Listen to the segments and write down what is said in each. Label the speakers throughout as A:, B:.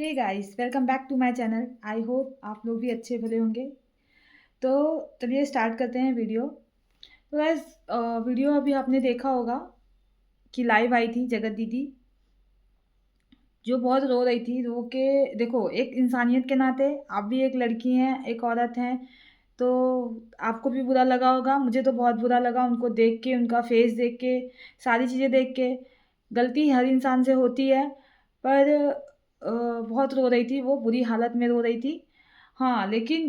A: Hey guys, welcome back to my channel. I hope आप लोग भी अच्छे भले होंगे। तो चलिए स्टार्ट करते हैं वीडियो। तो गाइस, वीडियो अभी आपने देखा होगा कि लाइव आई थी जगत दीदी, जो बहुत रो रही थी। रो के देखो, एक इंसानियत के नाते आप भी एक लड़की हैं, एक औरत हैं, तो आपको भी बुरा लगा होगा। मुझे तो बहुत बुरा लगा उनको देख के, उनका फेस देख के, सारी चीज़ें देख के। गलती हर इंसान से होती है, पर बहुत रो रही थी वो, बुरी हालत में रो रही थी। हाँ, लेकिन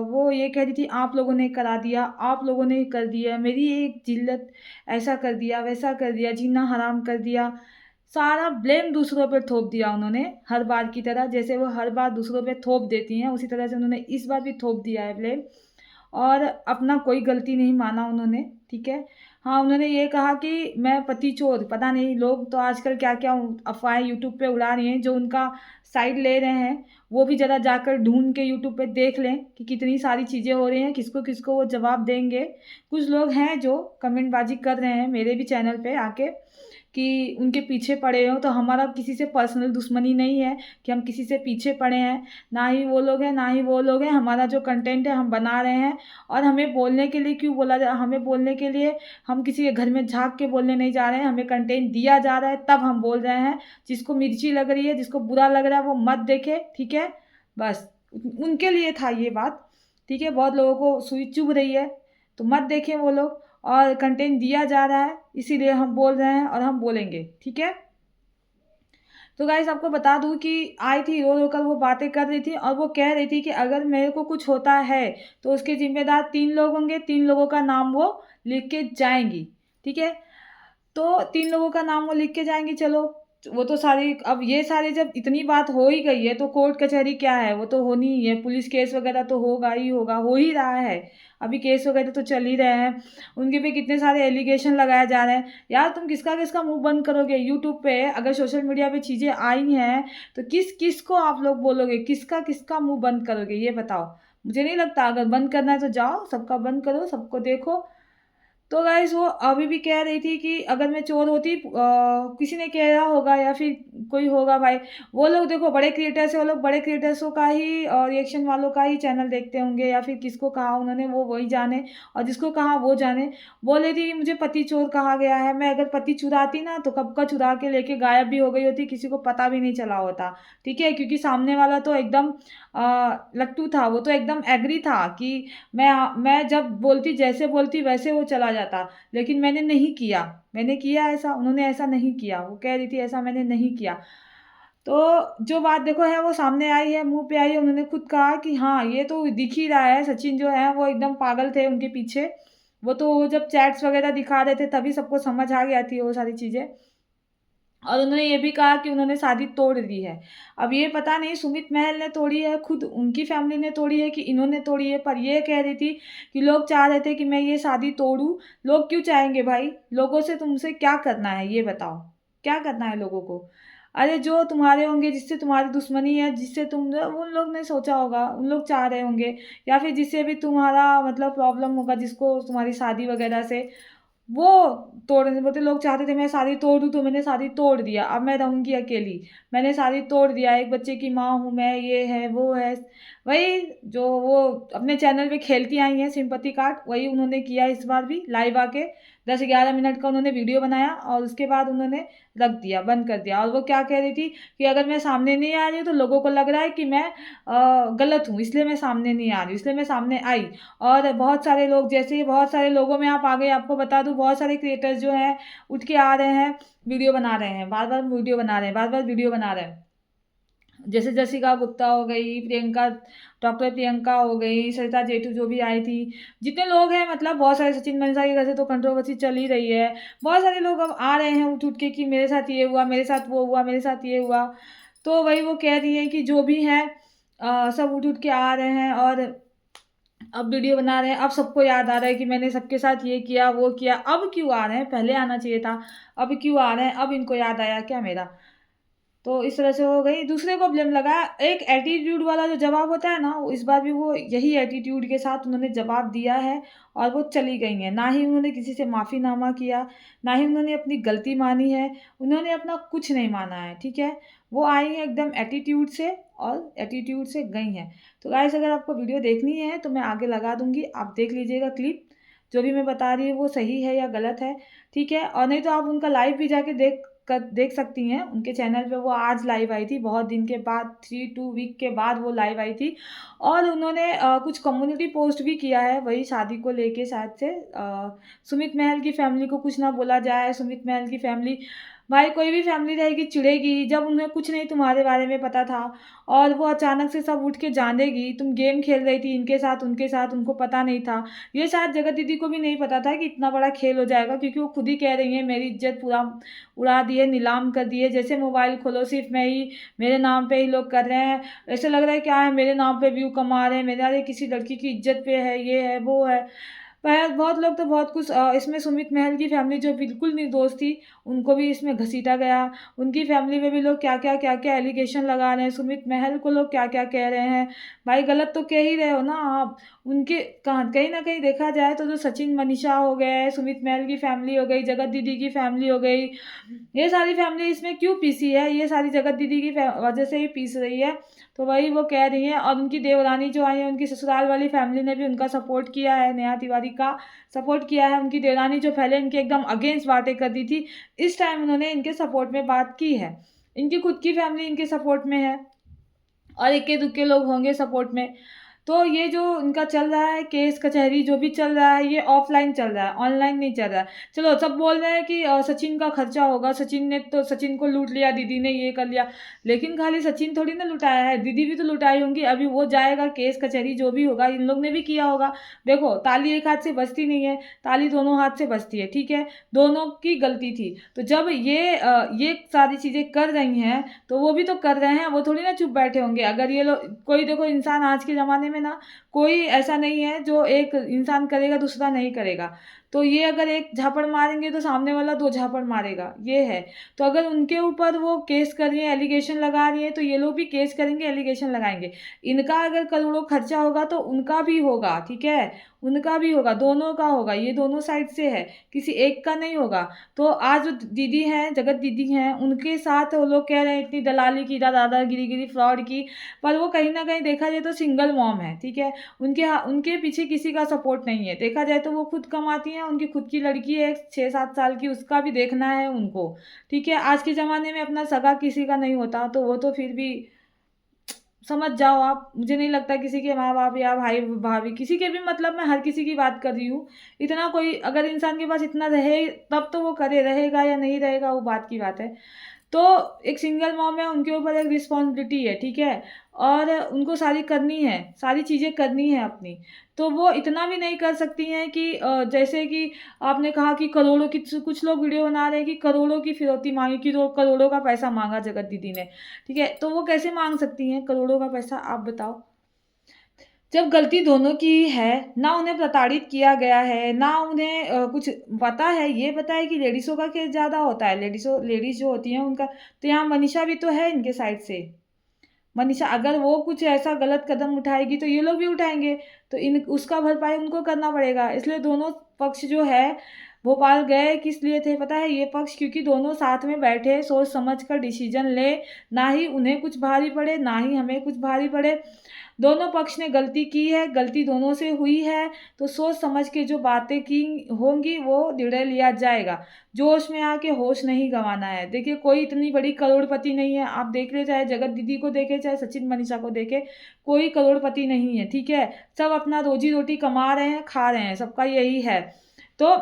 A: वो ये कह रही थी आप लोगों ने करा दिया, आप लोगों ने कर दिया, मेरी एक जिल्लत ऐसा कर दिया, वैसा कर दिया, जीना हराम कर दिया। सारा ब्लेम दूसरों पे थोप दिया उन्होंने, हर बार की तरह। जैसे वो हर बार दूसरों पे थोप देती हैं, उसी तरह से उन्होंने इस बार भी थोप दिया है ब्लेम। और अपना कोई गलती नहीं माना उन्होंने, ठीक है। हाँ, उन्होंने ये कहा कि मैं पति चोर, पता नहीं लोग तो आजकल क्या-क्या अफ़वाहें यूट्यूब पे उड़ा रही हैं। जो उनका साइड ले रहे हैं, वो भी ज़रा जाकर ढूँढ के यूट्यूब पे देख लें कि कितनी सारी चीज़ें हो रही हैं, किसको-किसको वो जवाब देंगे। कुछ लोग हैं जो कमेंटबाज़ी कर रहे हैं मेरे भी चैनल पे आके, कि उनके पीछे पड़े हो। तो हमारा किसी से पर्सनल दुश्मनी नहीं है कि हम किसी से पीछे पड़े हैं, ना ही वो लोग हैं, ना ही वो लोग हैं। हमारा जो कंटेंट है हम बना रहे हैं, और हमें बोलने के लिए क्यों बोला जा, हमें बोलने के लिए, हम किसी के घर में झाँक के बोलने नहीं जा रहे हैं, हमें कंटेंट दिया जा रहा है तब हम बोल रहे हैं। जिसको मिर्ची लग रही है, जिसको बुरा लग रहा है वो मत देखे, ठीक है? बस उनके लिए था ये बात, ठीक है? बहुत लोगों को सुई चुभ रही है, तो मत देखें वो लोग। और कंटेंट दिया जा रहा है, इसीलिए हम बोल रहे हैं और हम बोलेंगे, ठीक है। तो गाइस, आपको बता दूं कि आई थी, रो रो कर वो बातें कर रही थी, और वो कह रही थी कि अगर मेरे को कुछ होता है तो उसके जिम्मेदार 3 लोग होंगे, 3 लोगों का नाम वो लिख के जाएंगी, ठीक है। तो 3 लोगों का नाम वो लिख के जाएँगी, चलो, वो तो सारी, अब ये सारे, जब इतनी बात हो ही गई है तो कोर्ट कचहरी क्या है, वो तो होनी ही है, पुलिस केस वगैरह तो होगा ही होगा, हो ही रहा है। अभी केस वगैरह तो चल ही रहे हैं, उनके पे कितने सारे एलिगेशन लगाए जा रहे हैं। यार, तुम किसका-किसका मुँह बंद करोगे? यूट्यूब पे अगर सोशल मीडिया पे चीज़ें आई हैं, तो किस-किस को आप लोग बोलोगे? किसका-किसका मुँह बंद करोगे, ये बताओ? मुझे नहीं लगता। अगर बंद करना है तो जाओ, सबका बंद करो, सबको देखो। तो गाइस, वो अभी भी कह रही थी कि अगर मैं चोर होती, किसी ने कहा होगा या फिर कोई होगा भाई। वो लोग देखो, बड़े क्रिएटर्स हैं, वो लोग बड़े क्रिएटर्सों का ही और रिएक्शन वालों का ही चैनल देखते होंगे, या फिर किसको कहा उन्होंने वो वही जाने, और जिसको कहा वो जाने। बोल रही थी कि मुझे पति चोर कहा गया है, मैं अगर पति चुराती ना तो कब का चुरा के लेके गायब भी हो गई होती, किसी को पता भी नहीं चला होता, ठीक है। क्योंकि सामने वाला तो एकदम लट्टू था, वो तो एकदम एग्री था कि मैं जब बोलती, जैसे बोलती वैसे वो चला जाता। लेकिन मैंने नहीं किया, मैंने किया ऐसा, उन्होंने ऐसा नहीं किया। वो कह रही थी ऐसा मैंने नहीं किया। तो जो बात देखो है वो सामने आई है, मुँह पे आई है। उन्होंने खुद कहा कि हाँ, ये तो दिख ही रहा है, सचिन जो है वो एकदम पागल थे उनके पीछे। वो तो जब चैट्स वगैरह दिखा रहे थे तभी सबको समझ आ गया थी वो सारी चीज़ें। और उन्होंने ये भी कहा कि उन्होंने शादी तोड़ दी है। अब ये पता नहीं सुमित महल ने तोड़ी है, खुद उनकी फैमिली ने तोड़ी है, कि इन्होंने तोड़ी है, पर ये कह रही थी कि लोग चाह रहे थे कि मैं ये शादी तोड़ूँ। लोग क्यों चाहेंगे भाई? लोगों से तुमसे क्या करना है ये बताओ? क्या करना है लोगों को? अरे जो तुम्हारे होंगे, जिससे तुम्हारी दुश्मनी है, जिससे तुम, उन लोग ने सोचा होगा, उन लोग चाह रहे होंगे, या फिर जिससे भी तुम्हारा मतलब प्रॉब्लम होगा, जिसको तुम्हारी शादी वगैरह से, वो तोड़ने बोलते, लोग चाहते थे मैं शादी तोड़ दूँ, तो मैंने शादी तोड़ दिया, अब मैं रहूँगी अकेली। मैंने शादी तोड़ दिया, एक बच्चे की माँ हूँ मैं, ये है, वो है। वही जो वो अपने चैनल पे खेलती आई हैं सिंपैथी कार्ड, वही उन्होंने किया इस बार भी लाइव आके। 10-11 मिनट का उन्होंने वीडियो बनाया और उसके बाद उन्होंने रख दिया, बंद कर दिया। और वो क्या कह रही थी कि अगर मैं सामने नहीं आ रही हूँ तो लोगों को लग रहा है कि मैं गलत हूँ, इसलिए मैं सामने नहीं आ रही हूँ, इसलिए मैं सामने आई। और बहुत सारे लोग, जैसे ही बहुत सारे लोगों में आप आ गए, आपको बता दूँ बहुत सारे क्रिएटर्स जो हैं उठ के आ रहे हैं, वीडियो बना रहे हैं, बार-बार वीडियो बना रहे हैं, बार-बार वीडियो बना रहे हैं। जैसे जसिका गुप्ता हो गई, प्रियंका, डॉक्टर प्रियंका हो गई, सरिता जेठू जो भी आई थी, जितने लोग हैं, मतलब बहुत सारे, सचिन मनसा के घर से तो कंट्रोवर्सी चल ही रही है। बहुत सारे लोग अब आ रहे हैं उठ-उठ के कि मेरे साथ ये हुआ, मेरे साथ वो हुआ, मेरे साथ ये हुआ। तो वही वो कह रही हैं कि जो भी है, सब उठ-उठ के आ रहे हैं और अब वीडियो बना रहे हैं। अब सबको याद आ रहा है कि मैंने सबके साथ ये किया, वो किया। अब क्यों आ रहे हैं? पहले आना चाहिए था। अब क्यों आ रहे हैं? अब इनको याद आया क्या मेरा? तो इस तरह से हो गई, दूसरे को ब्लेम लगाया। एक एटीट्यूड वाला जो जवाब होता है ना, इस बार भी वो यही एटीट्यूड के साथ उन्होंने जवाब दिया है और वो चली गई हैं। ना ही उन्होंने किसी से माफ़ीनामा किया, ना ही उन्होंने अपनी गलती मानी है, उन्होंने अपना कुछ नहीं माना है, ठीक है। वो आई हैं एकदम एटीट्यूड से और एटीट्यूड से गई हैं। तो गाइस, अगर आपको वीडियो देखनी है तो मैं आगे लगा दूँगी, आप देख लीजिएगा क्लिप। जो भी मैं बता रही हूँ वो सही है या गलत है, ठीक है। और नहीं तो आप उनका लाइव भी जाके देख सकती हैं। उनके चैनल पे वो आज लाइव आई थी, बहुत दिन के बाद, 3-2 वीक के बाद वो लाइव आई थी। और उन्होंने कुछ कम्युनिटी पोस्ट भी किया है, वही शादी को लेके शायद से। सुमित महल की फैमिली को कुछ ना बोला जाए। सुमित महल की फैमिली, भाई कोई भी फैमिली रहेगी चिढ़ेगी, जब उन्हें कुछ नहीं तुम्हारे बारे में पता था और वो अचानक से सब उठ के जानेगी। तुम गेम खेल रही थी इनके साथ, उनके साथ, उनको पता नहीं था। ये शायद जगत दीदी को भी नहीं पता था कि इतना बड़ा खेल हो जाएगा, क्योंकि वो खुद ही कह रही हैं मेरी इज्जत पूरा उड़ा दी है, नीलाम कर दी है। जैसे मोबाइल खोलो सिर्फ मैं ही, मेरे नाम पे ही लोग कर रहे हैं। ऐसे लग रहा है क्या है, मेरे नाम पे व्यू कमा रहे हैं, मेरे, अरे किसी लड़की की इज्जत पे है, ये है वो है। बहुत लोग तो बहुत कुछ, इसमें सुमित महल की फैमिली जो बिल्कुल निर्दोष थी उनको भी इसमें घसीटा गया। उनकी फैमिली में भी लोग क्या क्या एलिगेशन लगा रहे हैं, सुमित महल को लोग क्या क्या कह रहे हैं। भाई गलत तो कह ही रहे हो ना आप। उनके कहीं ना कहीं देखा जाए तो जो सचिन मनीषा हो गए, सुमित महल की फैमिली हो गई, जगत दीदी की फैमिली हो गई, ये सारी फैमिली इसमें क्यों पीसी है, ये सारी जगत दीदी की वजह से ही पीस रही है। तो वही वो कह रही हैं। और उनकी देवरानी जो आई है, उनकी ससुराल वाली फैमिली ने भी उनका सपोर्ट किया है, नेहा तिवारी का सपोर्ट किया है। उनकी देवरानी जो पहले इनके एकदम अगेंस्ट बातें कर दी थी, इस टाइम उन्होंने इनके सपोर्ट में बात की है। इनकी खुद की फैमिली इनके सपोर्ट में है और इक्के दुक्के लोग होंगे सपोर्ट में। तो ये जो इनका चल रहा है केस कचहरी जो भी चल रहा है, ये ऑफलाइन चल रहा है, ऑनलाइन नहीं चल रहा है। चलो सब बोल रहे हैं कि सचिन का खर्चा होगा, सचिन को लूट लिया, दीदी ने ये कर लिया। लेकिन खाली सचिन थोड़ी ना लुटाया है, दीदी भी तो लुटाई होंगी। अभी वो जाएगा, केस कचहरी जो भी होगा इन लोग ने भी किया होगा। देखो ताली एक हाथ से बजती नहीं है, ताली दोनों हाथ से बजती है, ठीक है। दोनों की गलती थी। तो जब ये सारी चीज़ें कर रही हैं तो वो भी तो कर रहे हैं, वो थोड़ी ना चुप बैठे होंगे। अगर ये लोग, कोई देखो इंसान आज के ज़माने में ना, कोई ऐसा नहीं है जो एक इंसान करेगा दूसरा नहीं करेगा। तो ये अगर एक झापड़ मारेंगे तो सामने वाला 2 झापड़ मारेगा, ये है। तो अगर उनके ऊपर वो केस कर रही है, एलिगेशन लगा रही है, तो ये लोग भी केस करेंगे, एलिगेशन लगाएंगे। इनका अगर करोड़ों खर्चा होगा तो उनका भी होगा, ठीक है। उनका भी होगा, दोनों का होगा, ये दोनों साइड से है, किसी एक का नहीं होगा। तो आज जो दीदी हैं, जगत दीदी हैं, उनके साथ वो लोग कह रहे हैं इतनी दलाली की, दादागिरी फ्रॉड की, पर वो कहीं ना कहीं देखा जाए तो सिंगल मॉम है, ठीक है। उनके पीछे किसी का सपोर्ट नहीं है। देखा जाए तो वो खुद कमाती हैं, उनकी खुद की लड़की है 6-7 साल की, उसका भी देखना है उनको, ठीक है। आज के ज़माने में अपना सगा किसी का नहीं होता, तो वो तो फिर भी समझ जाओ आप। मुझे नहीं लगता किसी के माँ बाप या भाई भाभी, किसी के भी, मतलब मैं हर किसी की बात कर रही हूँ। इतना कोई अगर इंसान के पास इतना रहे तब तो वो करे, रहेगा या नहीं रहेगा वो बात की बात है। तो एक सिंगल मॉम है, उनके ऊपर एक रिस्पॉन्सिबिलिटी है, ठीक है। और उनको सारी करनी है, सारी चीज़ें करनी है अपनी। तो वो इतना भी नहीं कर सकती हैं कि जैसे कि आपने कहा कि करोड़ों की, कुछ लोग वीडियो बना रहे हैं कि करोड़ों की फिरौती मांगी, कि करोड़ों का पैसा मांगा जगत दीदी ने, ठीक है। तो वो कैसे मांग सकती हैं करोड़ों का पैसा, आप बताओ। जब गलती दोनों की है, ना उन्हें प्रताड़ित किया गया है, ना उन्हें कुछ पता है। ये पता है कि लेडीज़ों का केस ज़्यादा होता है, लेडीज़ जो होती हैं उनका। तो यहाँ मनीषा भी तो है इनके साइड से। मनीषा अगर वो कुछ ऐसा गलत कदम उठाएगी तो ये लोग भी उठाएंगे, तो इन उसका भरपाई उनको करना पड़ेगा। इसलिए दोनों पक्ष जो है, भोपाल गए किस लिए थे पता है, ये पक्ष, क्योंकि दोनों साथ में बैठे, सोच समझ कर डिसीजन ले, ना ही उन्हें कुछ भारी पड़े, ना ही हमें कुछ भारी पड़े। दोनों पक्ष ने गलती की है, गलती दोनों से हुई है, तो सोच समझ के जो बातें की होंगी वो निर्णय लिया जाएगा। जोश में आके होश नहीं गंवाना है। देखिए कोई इतनी बड़ी करोड़पति नहीं है, आप देख ले, चाहे जगत दीदी को देखे, चाहे सचिन मनीषा को देखे, कोई करोड़पति नहीं है, ठीक है। सब अपना रोजी रोटी कमा रहे हैं, खा रहे हैं, सबका यही है। तो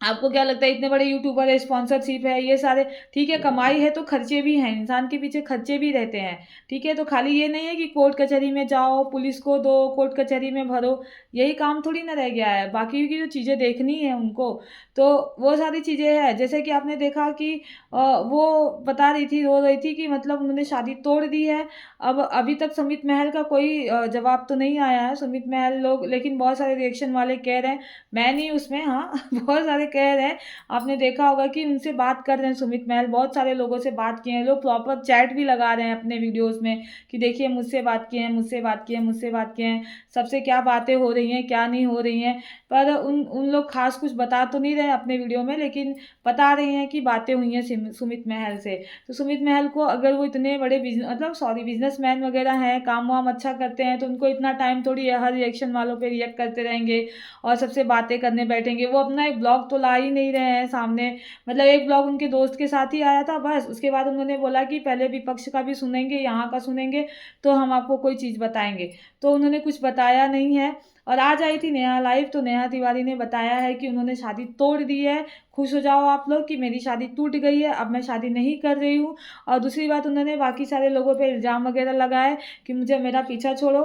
A: आपको क्या लगता है, इतने बड़े यूट्यूबर है, स्पॉन्सरशिप है, ये सारे, ठीक है। कमाई है तो खर्चे भी हैं, इंसान के पीछे खर्चे भी रहते हैं, ठीक है। तो खाली ये नहीं है कि कोर्ट कचहरी में जाओ, पुलिस को दो, कोर्ट कचहरी में भरो, यही काम थोड़ी ना रह गया है। बाकी की जो चीज़ें देखनी है उनको, तो वो सारी चीज़ें हैं। जैसे कि आपने देखा कि वो बता रही थी, रो रही थी कि मतलब उन्होंने शादी तोड़ दी है। अब अभी तक सुमित महल का कोई जवाब तो नहीं आया है। सुमित महल लोग, लेकिन बहुत सारे रिएक्शन वाले कह रहे हैं, मैं नहीं उसमें, हाँ बहुत सारे सारे कह रहे हैं, आपने देखा होगा कि उनसे बात कर रहे हैं सुमित महल, बहुत सारे लोगों से बात किए हैं, लोग प्रॉपर चैट भी लगा रहे हैं अपने वीडियोज़ में कि देखिए मुझसे बात किए हैं, मुझसे बात किए हैं, मुझसे बात किए हैं, सबसे क्या बातें हो रही हैं, क्या नहीं हो रही हैं। पर उन लोग ख़ास कुछ बता तो नहीं रहे अपने वीडियो में, लेकिन बता रही हैं कि बातें हुई हैं सुमित महल से। तो सुमित महल को अगर वो इतने बड़े बिजनेसमैन वगैरह हैं, काम वाम अच्छा करते हैं, तो उनको इतना टाइम थोड़ी है हर रिएक्शन वालों पे रिएक्ट करते रहेंगे और सबसे बातें करने बैठेंगे। वो अपना एक ब्लॉग तो ला ही नहीं रहे हैं सामने, मतलब एक ब्लॉग उनके दोस्त के साथ ही आया था बस। उसके बाद उन्होंने बोला कि पहले विपक्ष का भी सुनेंगे, यहाँ का सुनेंगे, तो हम आपको कोई चीज़ बताएंगे। तो उन्होंने कुछ बताया नहीं है। और आज आई थी नेहा लाइव, तो नेहा तिवारी ने बताया है कि उन्होंने शादी तोड़ दी है, खुश हो जाओ आप लोग कि मेरी शादी टूट गई है, अब मैं शादी नहीं कर रही हूँ। और दूसरी बात, उन्होंने बाकी सारे लोगों पे इल्ज़ाम वगैरह लगाए कि मुझे मेरा पीछा छोड़ो,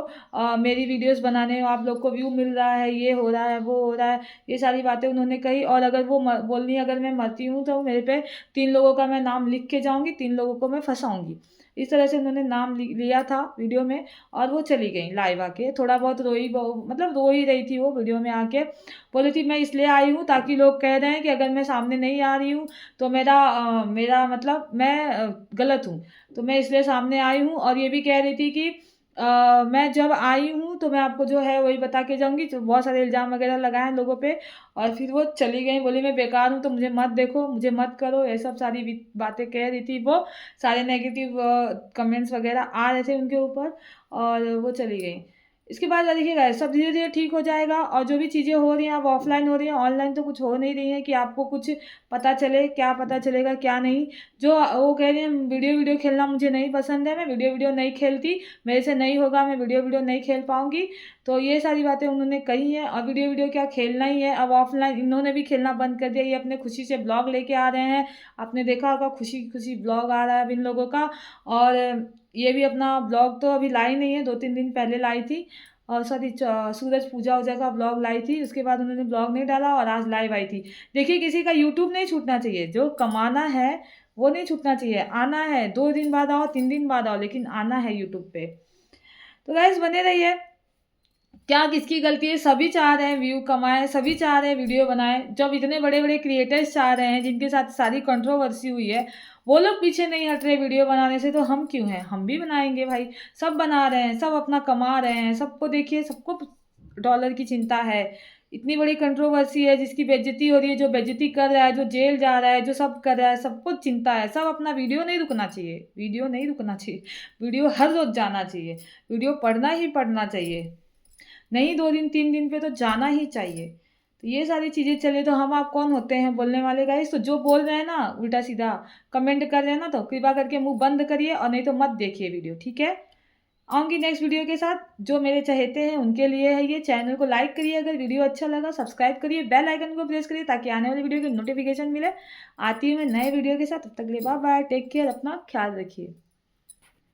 A: मेरी वीडियोस बनाने में आप लोग को व्यू मिल रहा है, ये हो रहा है, वो हो रहा है, ये सारी बातें उन्होंने कही। और अगर वो बोलनी अगर मैं मरती हूँ तो मेरे पे 3 लोगों का मैं नाम लिख के जाऊँगी, 3 लोगों को मैं फंसाऊँगी। इस तरह से उन्होंने नाम लिया था वीडियो में और वो चली गई लाइव आके। थोड़ा बहुत रोई, मतलब रो ही रही थी वो वीडियो में आके। बोली थी मैं इसलिए आई हूँ ताकि लोग कह रहे हैं कि अगर मैं सामने नहीं आ रही हूँ तो मेरा मतलब मैं गलत हूँ। तो मैं इसलिए सामने आई हूँ। और ये भी कह रही थी कि मैं जब आई हूँ तो मैं आपको जो है वही बता के जाऊँगी। तो बहुत सारे इल्ज़ाम वगैरह लगाए हैं लोगों पे और फिर वो चली गई। बोली मैं बेकार हूँ तो मुझे मत देखो, मुझे मत करो, ये सब सारी बातें कह रही थी वो। सारे नेगेटिव कमेंट्स वगैरह आ रहे थे उनके ऊपर और वो चली गई। इसके बाद देखिएगा सब धीरे-धीरे ठीक हो जाएगा। और जो भी चीज़ें हो रही हैं अब ऑफ़लाइन हो रही हैं, ऑनलाइन तो कुछ हो नहीं रही हैं कि आपको कुछ पता चले, क्या पता चलेगा क्या नहीं। जो वो कह रही हैं वीडियो खेलना मुझे नहीं पसंद है, मैं वीडियो नहीं खेलती, मेरे से नहीं होगा, मैं वीडियो नहीं खेल पाऊँगी। तो ये सारी बातें उन्होंने कही हैं। और वीडियो क्या खेलना ही है, अब ऑफ़लाइन इन्होंने भी खेलना बंद कर दिया। ये अपने खुशी से ब्लॉग लेके आ रहे हैं। आपने देखा होगा खुशी-खुशी ब्लॉग आ रहा है अब इन लोगों का। और ये भी अपना ब्लॉग तो अभी लाई नहीं है, 2-3 दिन पहले लाई थी। और सॉरी सूरज पूजा-वूजा का ब्लॉग लाई थी, उसके बाद उन्होंने ब्लॉग नहीं डाला और आज लाइव आई थी। देखिए किसी का यूट्यूब नहीं छूटना चाहिए, जो कमाना है वो नहीं छूटना चाहिए, आना है 2 दिन बाद आओ, 3 दिन बाद आओ, लेकिन आना है यूट्यूब पे। तो गाइस बने रहिए। क्या किसकी गलती है? सभी चाह रहे हैं व्यू कमाएँ, सभी चाह रहे हैं वीडियो बनाएँ। जब इतने बड़े-बड़े क्रिएटर्स चाह रहे हैं, जिनके साथ सारी कंट्रोवर्सी हुई है, वो लोग पीछे नहीं हट रहे वीडियो बनाने से, तो हम क्यों हैं? हम भी बनाएँगे भाई। सब बना रहे हैं, सब अपना कमा रहे हैं, सबको देखिए, सबको डॉलर की चिंता है। इतनी बड़ी कंट्रोवर्सी है, जिसकी बेइज़्ज़ती हो रही है, जो बेइज़्ज़ती कर रहा है, जो जेल जा रहा है, जो सब कर रहा है, सबको चिंता है। सब अपना वीडियो नहीं रुकना चाहिए, वीडियो नहीं रुकना चाहिए। वीडियो हर रोज़ जाना चाहिए, वीडियो पढ़ना ही पढ़ना चाहिए। नहीं 2 दिन 3 दिन पे तो जाना ही चाहिए। तो ये सारी चीज़ें चले तो हम आप कौन होते हैं बोलने वाले गाइस? तो जो बोल रहे हैं ना उल्टा-सीधा कमेंट कर रहे हैं ना, तो कृपा करके मुँह बंद करिए और नहीं तो मत देखिए वीडियो, ठीक है? आऊँगी नेक्स्ट वीडियो के साथ। जो मेरे चहेते हैं उनके लिए है ये। चैनल को लाइक करिए अगर वीडियो अच्छा लगा, सब्सक्राइब करिए, बेल आइकन को प्रेस करिए ताकि आने वाली वीडियो की नोटिफ़िकेशन मिले। आती हूँ मैं नए वीडियो के साथ, तब तक के लिए बाय बाय, टेक केयर, अपना ख्याल रखिए।